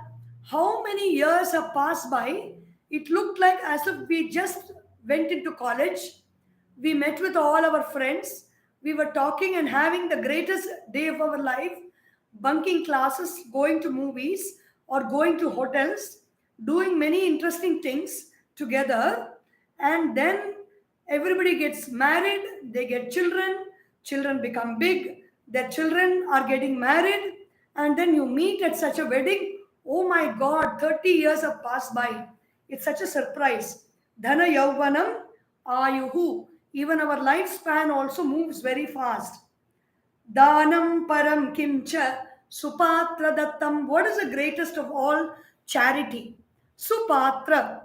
how many years have passed by. It looked like as if we just went into college, we met with all our friends, we were talking and having the greatest day of our life, bunking classes, going to movies or going to hotels, doing many interesting things together, and then everybody gets married, they get children, children become big, their children are getting married, and then you meet at such a wedding. Oh my God, 30 years have passed by. It's such a surprise. Dhana yauvanam ayuhu. Even our lifespan also moves very fast. Danam param kimcha supatra dattam. What is the greatest of all charity? Supatra.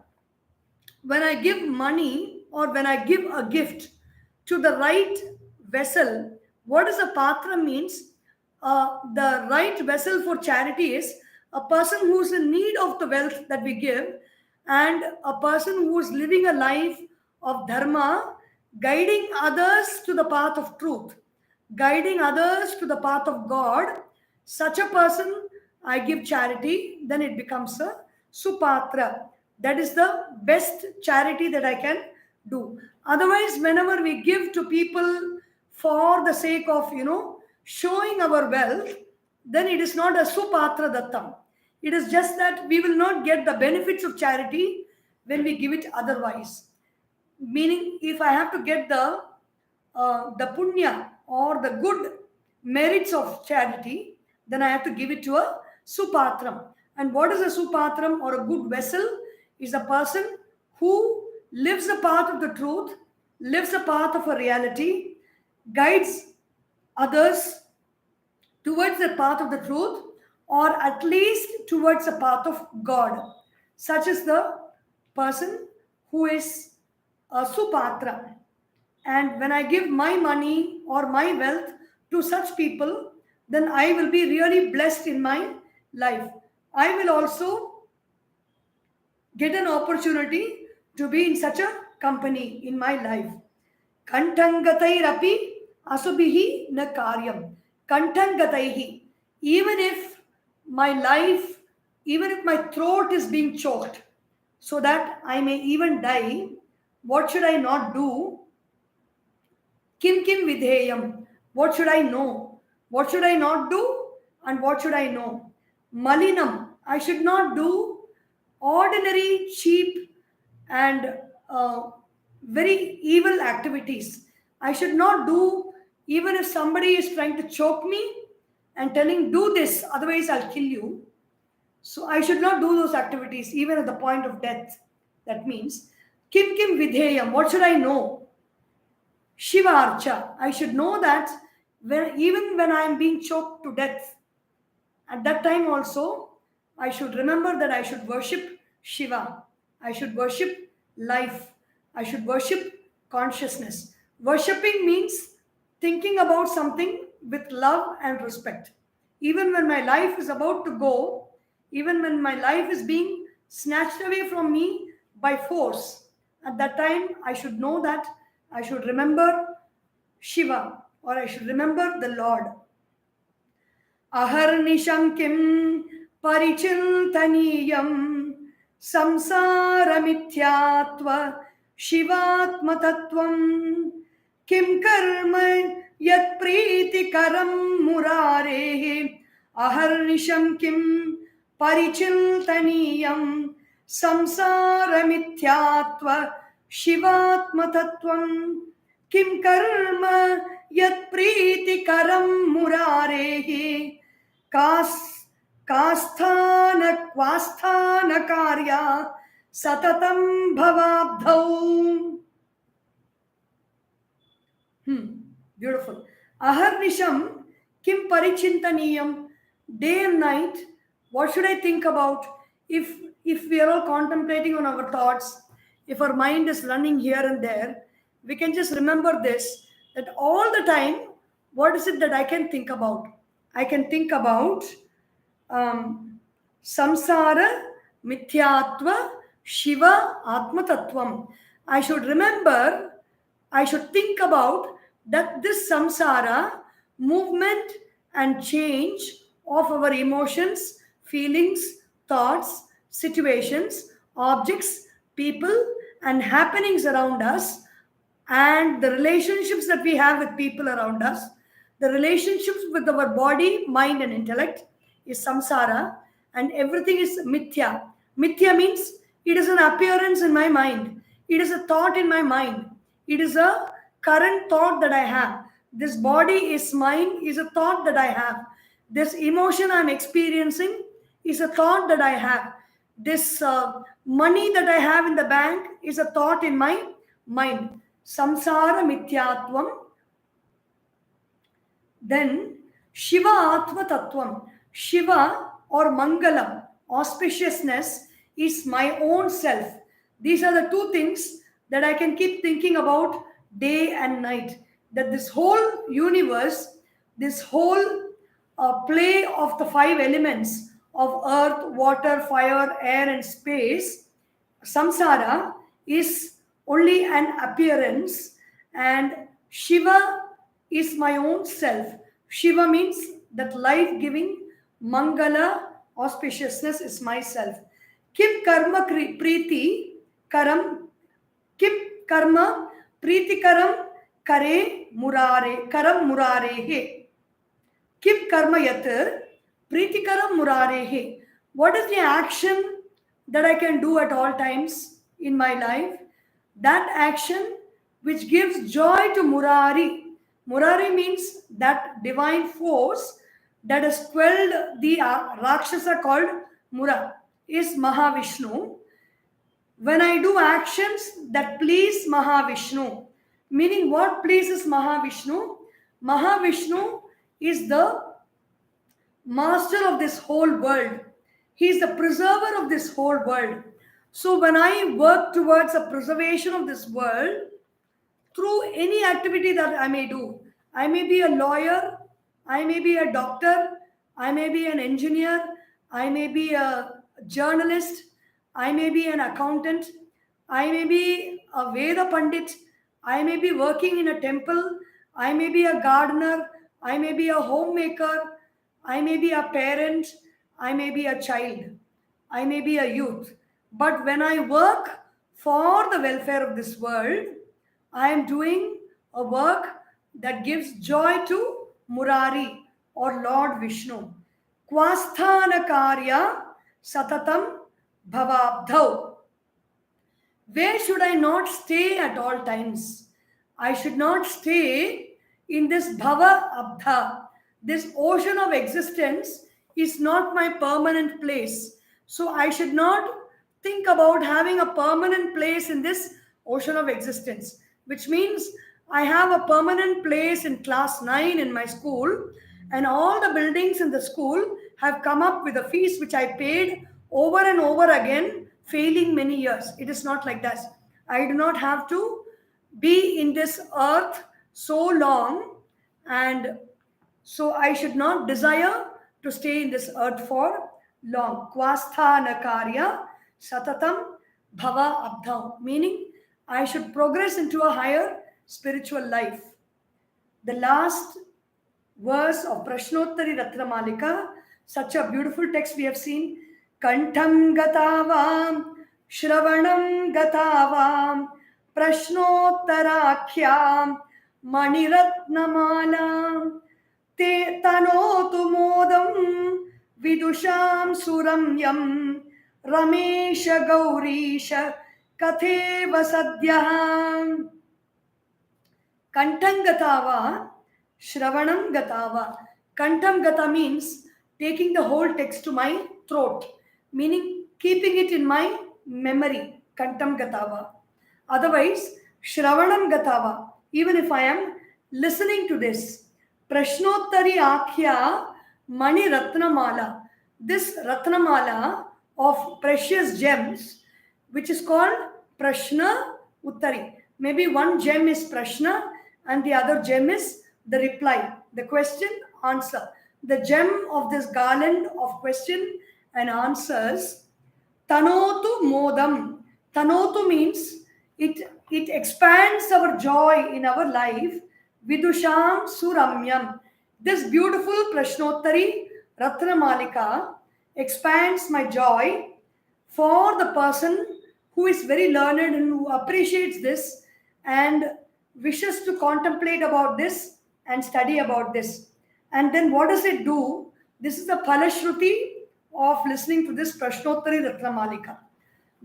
When I give money or when I give a gift to the right vessel, what does a patra means? The right vessel for charity is a person who is in need of the wealth that we give, and a person who is living a life of dharma, guiding others to the path of truth, guiding others to the path of God. Such a person, I give charity, then it becomes a supatra. That is the best charity that I can do. Otherwise, whenever we give to people for the sake of, showing our wealth, then it is not a supatra dattam. It is just that we will not get the benefits of charity when we give it otherwise. Meaning, if I have to get the punya or the good merits of charity, then I have to give it to a supatram. And what is a supatram or a good vessel? Is a person who lives the path of the truth, lives the path of a reality, guides others towards the path of the truth, or at least towards the path of God. Such is the person who is a supatra. And when I give my money or my wealth to such people, then I will be really blessed in my life. I will also get an opportunity to be in such a company in my life. Kantangatairapi asubihi na karyam. Kantangataihi. Even if my life, even if my throat is being choked, so that I may even die, what should I not do? Kim vidheyam. What should I know? What should I not do? And what should I know? Malinam. I should not do ordinary, cheap, and very evil activities. I should not do, even if somebody is trying to choke me and telling, do this, otherwise I'll kill you. So I should not do those activities, even at the point of death. That means, kim vidheyam. What should I know? Shiva Archa. I should know that even when I am being choked to death, at that time also, I should remember that I should worship Shiva. I should worship life. I should worship consciousness. Worshipping means thinking about something with love and respect. Even when my life is about to go, even when my life is being snatched away from me by force, at that time I should know that I should remember Shiva, or I should remember the Lord. Aharnisham kim parichiltaniyam samsaramithyatva shivatmatattvam kim karma yat preetikaram murarehe aharnisham kim parichiltaniyam samsaramithyatva shivatmatattvam kim karma yat preetikaram murarehe कास्थान कार्या सततं भवाब्धौ. Beautiful. Aharnisham kim parichintaniyam. Day and night, what should I think about? If we are all contemplating on our thoughts, if our mind is running here and there, we can just remember this, that all the time, what is it that I can think about? I can think about samsara mithyatva shiva atma tattvam. I should remember, I should think about that this samsara, movement and change of our emotions, feelings, thoughts, situations, objects, people, and happenings around us, and the relationships that we have with people around us, the relationships with our body, mind, and intellect is samsara, and everything is mithya. Mithya means it is an appearance in my mind, it is a thought in my mind, it is a current thought that I have. This body is mine is a thought that I have. This emotion I'm experiencing is a thought that I have. This money that I have in the bank is a thought in my mind. Samsara mithyatvam. Then Shiva Atma Tattvam. Shiva or Mangalam, auspiciousness, is my own self. These are the two things that I can keep thinking about day and night. That this whole universe, this whole play of the five elements of earth, water, fire, air, and space, samsara, is only an appearance, and Shiva is my own self. Shiva means that life-giving, Mangala, auspiciousness is myself. Kim karma preeti karam, kim karma preeti karam kare murare, karam murare he. Kim karma yat preeti karam murare he. What is the action that I can do at all times in my life? That action which gives joy to Murari. Murari means that divine force that has quelled the Rakshasa called Mura, is Mahavishnu. When I do actions that please Mahavishnu, meaning what pleases Mahavishnu? Mahavishnu is the master of this whole world. He is the preserver of this whole world. So when I work towards a preservation of this world, through any activity that I may do, I may be a lawyer, I may be a doctor, I may be an engineer, I may be a journalist, I may be an accountant, I may be a Veda Pandit, I may be working in a temple, I may be a gardener, I may be a homemaker, I may be a parent, I may be a child, I may be a youth. But when I work for the welfare of this world, I am doing a work that gives joy to Murari or Lord Vishnu. Kwasthana karya satatam bhavabdhau. Where should I not stay at all times? I should not stay in this bhava abdha. This ocean of existence is not my permanent place. So I should not think about having a permanent place in this ocean of existence, which means I have a permanent place in class 9 in my school, and all the buildings in the school have come up with a fees which I paid over and over again, failing many years. It is not like that. I do not have to be in this earth so long And so I should not desire to stay in this earth for long. Kwasthana karya satatam bhava abdhav, meaning I should progress into a higher spiritual life. The last verse of Prashnottari Ratna Malika, such a beautiful text we have seen. Kantham gatavam, Shravanam gatavam, Prashnottarakyam, Maniratnamalam, Te tanotu modam, Vidusham suramyam, Ramesha Gaurisha, Katheva Sadyaham. Kantham gatava, Shravanam gatava. Kantham gata means taking the whole text to my throat, meaning keeping it in my memory. Kantham gatava. Otherwise, Shravanam gatava. Even if I am listening to this, Prashnottari Akhya Mani Ratnamala. This Ratnamala of precious gems, which is called Prashna Uttari. Maybe one gem is Prashna and the other gem is the reply, the question, answer. The gem of this garland of question and answers, Tanotu Modam. Tanotu means it expands our joy in our life. Vidusham Suramyam. This beautiful Prashnottari Ratna Malika expands my joy for the person who is very learned and who appreciates this and wishes to contemplate about this and study about this. And then what does it do? This is the Phalashruti of listening to this Prashnottari Ratna Malika.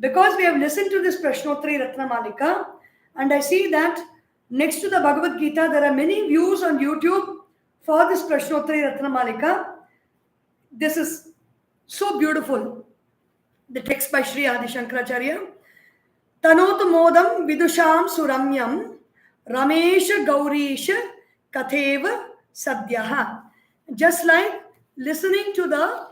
Because we have listened to this Prashnottari Ratna Malika, and I see that next to the Bhagavad Gita, there are many views on YouTube for this Prashnottari Ratna Malika. This is so beautiful. The text by Sri Adi Sankaracharya. Tanotu modam vidusham suramyam Ramesha Gaurisha Katheva Sadhyaha. Just like listening to the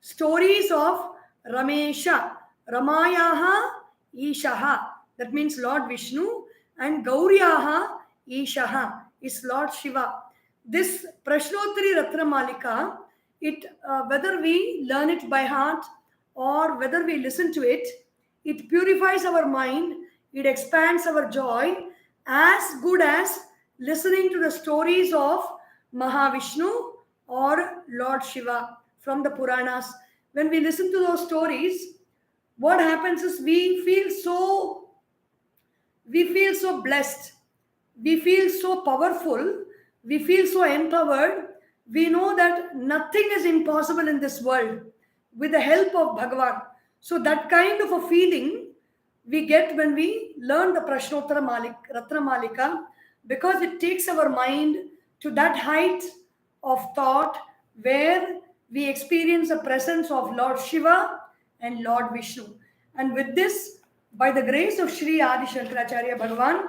stories of Ramesha, Ramayaha Ishaha, that means Lord Vishnu, and Gauryaha Ishaha is Lord Shiva. This Prashnottari Ratna Malika, whether we learn it by heart or whether we listen to it, it purifies our mind, it expands our joy, as good as listening to the stories of Mahavishnu or Lord Shiva from the Puranas. When we listen to those stories, what happens is we feel so blessed, we feel so powerful, we feel so empowered. We know that nothing is impossible in this world with the help of Bhagavan. So that kind of a feeling we get when we learn the Prashnottara Ratna Malika, because it takes our mind to that height of thought where we experience the presence of Lord Shiva and Lord Vishnu. And with this, by the grace of Sri Adi Sankaracharya Bhagavan,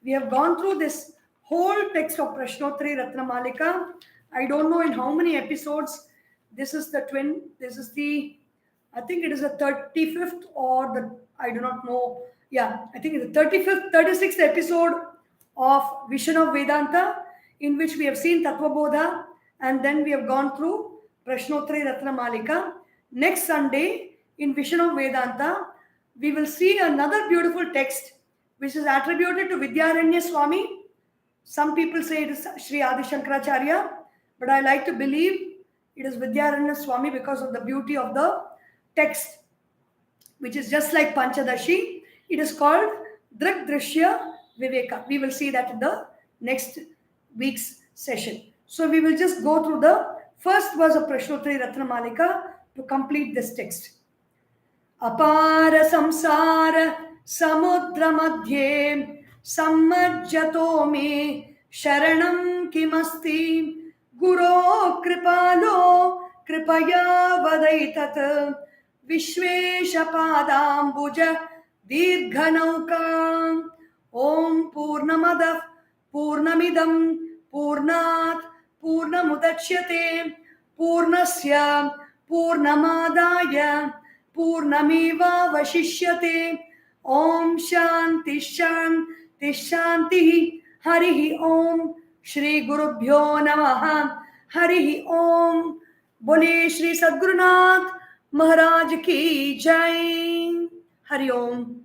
we have gone through this whole text of Prashnottari Ratna Malika. I don't know in how many episodes. This is the I think it is the 35th or I do not know. Yeah, I think it's the 35th, 36th episode of Vision of Vedanta, in which we have seen Tattva Bodha, and then we have gone through Prashnottari Ratna Malika. Next Sunday, in Vision of Vedanta, we will see another beautiful text which is attributed to Vidyaranya Swami. Some people say it is Sri Adi Sankaracharya, but I like to believe it is Vidyaranya Swami because of the beauty of the text, which is just like Panchadashi. It is called Drik Drishya Viveka. We will see that in the next week's session. So we will just go through the first verse of Prashnottari Ratna Malika to complete this text. Apara samsara samudra madhye sammajjato me sharanam kimasti guro kripalo kripaya vadaitat vishvesha padambuja dirghanauka om purnamadav purnamidam purnat purnamudachyate purnasya purnamadaya purnameva vashishyate om shanti shanti shanti harihi om Shri गुरुभ्यो नमः। हरि ओम। बोले श्री सद्गुरुनाथ महाराज की जय। हरि ओम।